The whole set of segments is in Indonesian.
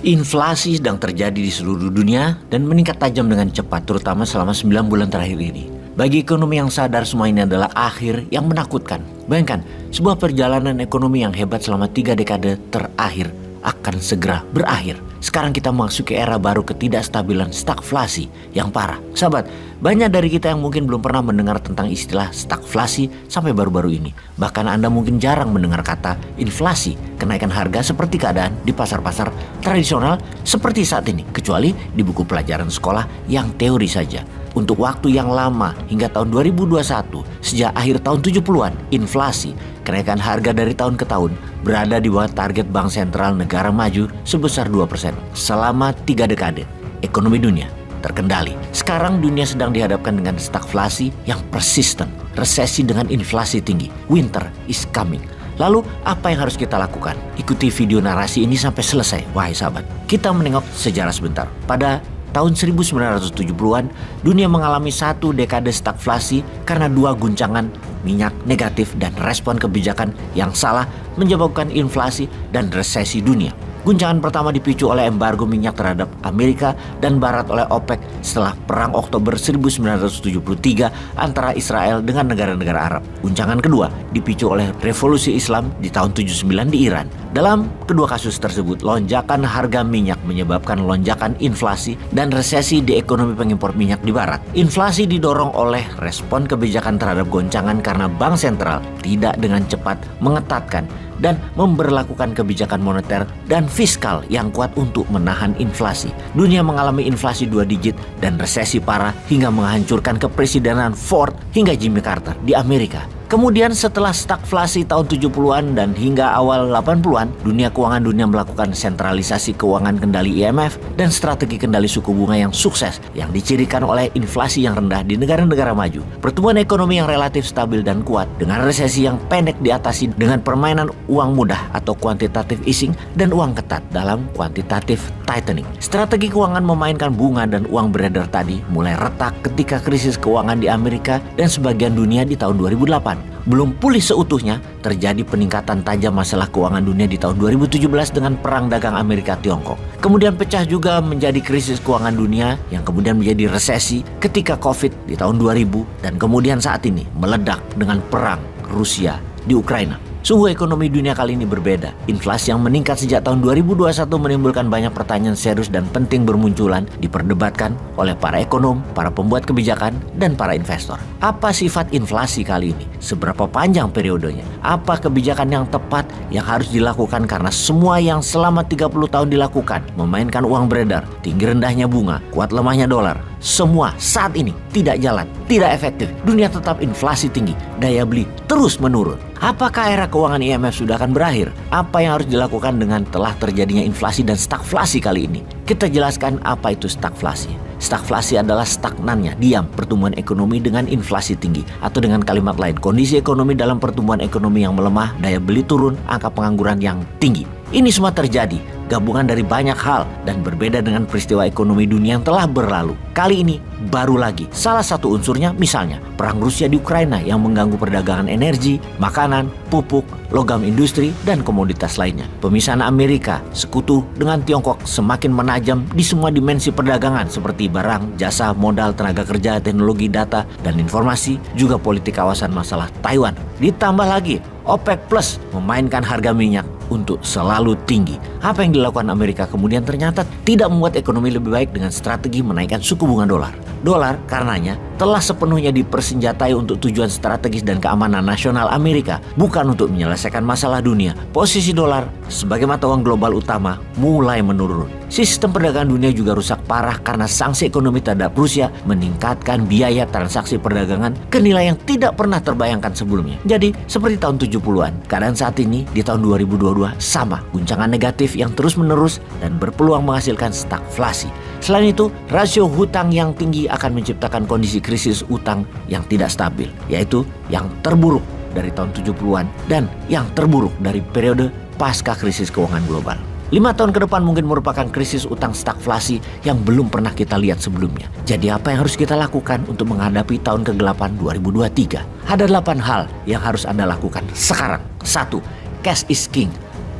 Inflasi sedang terjadi di seluruh dunia dan meningkat tajam dengan cepat, terutama selama 9 bulan terakhir ini. Bagi ekonomi yang sadar, semua ini adalah akhir yang menakutkan. Bayangkan, sebuah perjalanan ekonomi yang hebat selama 3 dekade terakhir akan segera berakhir. Sekarang kita memasuki era baru ketidakstabilan stagflasi yang parah. Sahabat, banyak dari kita yang mungkin belum pernah mendengar tentang istilah stagflasi sampai baru-baru ini. Bahkan Anda mungkin jarang mendengar kata inflasi, kenaikan harga seperti keadaan di pasar-pasar tradisional seperti saat ini, kecuali di buku pelajaran sekolah yang teori saja. Untuk waktu yang lama hingga tahun 2021, sejak akhir tahun 70-an, inflasi, kenaikan harga dari tahun ke tahun berada di bawah target Bank Sentral negara maju sebesar 2%. Selama 3 dekade, ekonomi dunia terkendali. Sekarang dunia sedang dihadapkan dengan stagflasi yang persisten, resesi dengan inflasi tinggi. Winter is coming. Lalu apa yang harus kita lakukan? Ikuti video narasi ini sampai selesai, wahai sahabat. Kita menengok sejarah sebentar. Pada tahun 1970-an, dunia mengalami satu dekade stagflasi karena 2 guncangan minyak negatif dan respon kebijakan yang salah menyebabkan inflasi dan resesi dunia. Guncangan pertama dipicu oleh embargo minyak terhadap Amerika dan Barat oleh OPEC setelah Perang Oktober 1973 antara Israel dengan negara-negara Arab. Guncangan kedua dipicu oleh revolusi Islam di tahun 79 di Iran. Dalam kedua kasus tersebut, lonjakan harga minyak menyebabkan lonjakan inflasi dan resesi di ekonomi pengimpor minyak di Barat. Inflasi didorong oleh respon kebijakan terhadap goncangan karena Bank Sentral tidak dengan cepat mengetatkan dan memberlakukan kebijakan moneter dan fiskal yang kuat untuk menahan inflasi. Dunia mengalami inflasi 2 digit dan resesi parah hingga menghancurkan kepresidenan Ford hingga Jimmy Carter di Amerika. Kemudian setelah stagflasi tahun 70-an dan hingga awal 80-an, dunia keuangan dunia melakukan sentralisasi keuangan kendali IMF dan strategi kendali suku bunga yang sukses yang dicirikan oleh inflasi yang rendah di negara-negara maju. Pertumbuhan ekonomi yang relatif stabil dan kuat dengan resesi yang pendek diatasi dengan permainan uang mudah atau quantitative easing dan uang ketat dalam quantitative tightening. Strategi keuangan memainkan bunga dan uang beredar tadi mulai retak ketika krisis keuangan di Amerika dan sebagian dunia di tahun 2008. Belum pulih seutuhnya, terjadi peningkatan tajam masalah keuangan dunia di tahun 2017 dengan perang dagang Amerika-Tiongkok. Kemudian pecah juga menjadi krisis keuangan dunia yang kemudian menjadi resesi ketika COVID di tahun 2000 dan kemudian saat ini meledak dengan perang Rusia di Ukraina. Sungguh ekonomi dunia kali ini berbeda. Inflasi yang meningkat sejak tahun 2021 menimbulkan banyak pertanyaan serius dan penting bermunculan diperdebatkan oleh para ekonom, para pembuat kebijakan, dan para investor. Apa sifat inflasi kali ini? Seberapa panjang periodenya? Apa kebijakan yang tepat yang harus dilakukan karena semua yang selama 30 tahun dilakukan, memainkan uang beredar, tinggi rendahnya bunga, kuat lemahnya dolar, semua saat ini tidak jalan, tidak efektif. Dunia tetap inflasi tinggi, daya beli terus menurun. Apakah era keuangan IMF sudah akan berakhir? Apa yang harus dilakukan dengan telah terjadinya inflasi dan stagflasi kali ini? Kita jelaskan apa itu stagflasi. Stagflasi adalah stagnannya, diam pertumbuhan ekonomi dengan inflasi tinggi. Atau dengan kalimat lain, kondisi ekonomi dalam pertumbuhan ekonomi yang melemah, daya beli turun, angka pengangguran yang tinggi. Ini semua terjadi gabungan dari banyak hal dan berbeda dengan peristiwa ekonomi dunia yang telah berlalu. Kali ini baru lagi. Salah satu unsurnya misalnya perang Rusia di Ukraina yang mengganggu perdagangan energi, makanan, pupuk, logam industri, dan komoditas lainnya. Pemisahan Amerika sekutu dengan Tiongkok semakin menajam di semua dimensi perdagangan seperti barang, jasa, modal, tenaga kerja, teknologi, data, dan informasi, juga politik kawasan masalah Taiwan. Ditambah lagi OPEC Plus memainkan harga minyak untuk selalu tinggi. Apa yang dilakukan Amerika kemudian ternyata tidak membuat ekonomi lebih baik dengan strategi menaikkan suku bunga dolar. Dolar karenanya telah sepenuhnya dipersenjatai untuk tujuan strategis dan keamanan nasional Amerika, bukan untuk menyelesaikan masalah dunia. Posisi dolar sebagai mata uang global utama mulai menurun. Sistem perdagangan dunia juga rusak parah karena sanksi ekonomi terhadap Rusia meningkatkan biaya transaksi perdagangan ke nilai yang tidak pernah terbayangkan sebelumnya. Jadi seperti tahun 70-an, keadaan saat ini di tahun 2022 sama, guncangan negatif yang terus-menerus dan berpeluang menghasilkan stagflasi. Selain itu, rasio hutang yang tinggi akan menciptakan kondisi krisis utang yang tidak stabil, yaitu yang terburuk dari tahun 70-an dan yang terburuk dari periode pasca krisis keuangan global. 5 tahun ke depan mungkin merupakan krisis utang stagflasi yang belum pernah kita lihat sebelumnya. Jadi apa yang harus kita lakukan untuk menghadapi tahun kegelapan 2023? Ada 8 hal yang harus Anda lakukan sekarang. 1. Cash is king.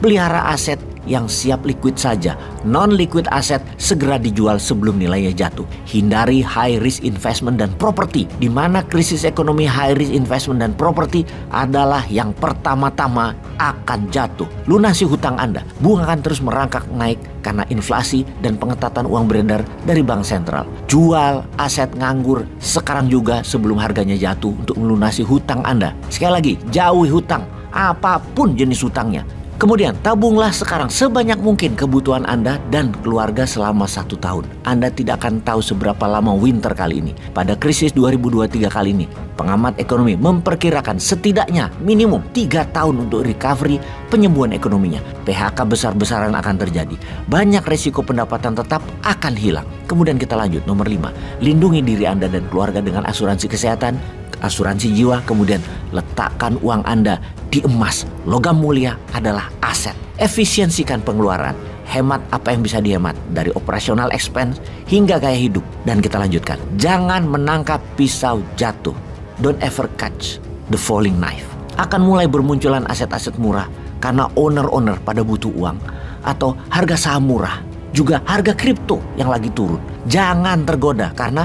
Pelihara aset yang siap liquid saja. Non-liquid aset segera dijual sebelum nilainya jatuh. Hindari high risk investment dan properti, di mana krisis ekonomi high risk investment dan properti adalah yang pertama-tama akan jatuh. Lunasi hutang Anda. Bunga akan terus merangkak naik karena inflasi dan pengetatan uang beredar dari bank sentral. Jual aset nganggur sekarang juga sebelum harganya jatuh untuk melunasi hutang Anda. Sekali lagi, jauhi hutang, apapun jenis hutangnya. Kemudian tabunglah sekarang sebanyak mungkin kebutuhan Anda dan keluarga selama 1 tahun. Anda tidak akan tahu seberapa lama winter kali ini. Pada krisis 2023 kali ini, pengamat ekonomi memperkirakan setidaknya minimum 3 tahun untuk recovery penyembuhan ekonominya. PHK besar-besaran akan terjadi. Banyak resiko pendapatan tetap akan hilang. Kemudian kita lanjut, nomor 5. Lindungi diri Anda dan keluarga dengan asuransi kesehatan, asuransi jiwa, kemudian letakkan uang Anda di emas. Logam mulia adalah aset. Efisiensikan pengeluaran. Hemat apa yang bisa dihemat, dari operational expense hingga gaya hidup. Dan kita lanjutkan. Jangan menangkap pisau jatuh. Don't ever catch the falling knife. Akan mulai bermunculan aset-aset murah karena owner-owner pada butuh uang. Atau harga saham murah. Juga harga kripto yang lagi turun. Jangan tergoda karena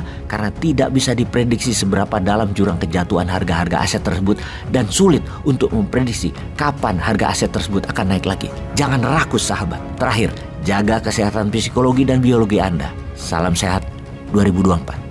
tidak bisa diprediksi seberapa dalam jurang kejatuhan harga-harga aset tersebut dan sulit untuk memprediksi kapan harga aset tersebut akan naik lagi. Jangan rakus sahabat. Terakhir, jaga kesehatan psikologi dan biologi Anda. Salam sehat 2024.